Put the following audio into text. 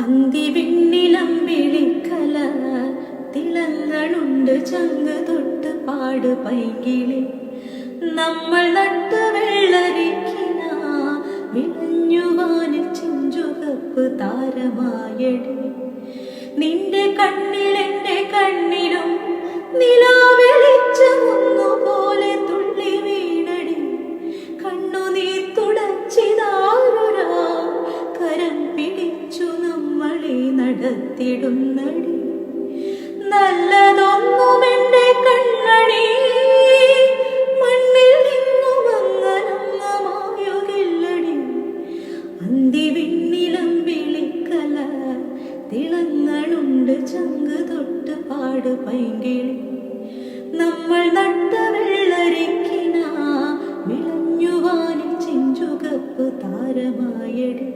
അന്തിവിണ്ണിലമ്പിളിക്കല തിളങ്ങളുണ്ട് ചങ്ക് തൊട്ട് പാട് പൈകിളി. നമ്മൾ നട്ട് വെള്ളരിക്കിന വിളഞ്ഞുവാനിൽ ചെഞ്ചുകപ്പ് താരമായടി. നിന്റെ കണ്ണിൽ എൻ്റെ കണ്ണിലും നിലാവെളിച്ചമൊന്നുപോലെ തുള്ളി വീണടി. കണ്ണുനീർ തുടച്ചിതാരൊരാ കരം പിടിച്ചു നമ്മളെ നടത്തിടുന്നടി. നല്ലതൊന്നും എൻ്റെ കണ്ണണി മണ്ണിൽ നിന്നും അങ്ങനങ്ങമായുകില്ലടി. അന്തിവിണ്ണിലമ്പിളിക്കല തിളങ്ങളുണ്ട് ചങ്ക് തൊട്ട് പാട് പൈങ്കിളി. നമ്മൾ നട്ട വെള്ളരിക്കിന വിളഞ്ഞുവാനിൽ ചെഞ്ചുകപ്പ് താരമായടി.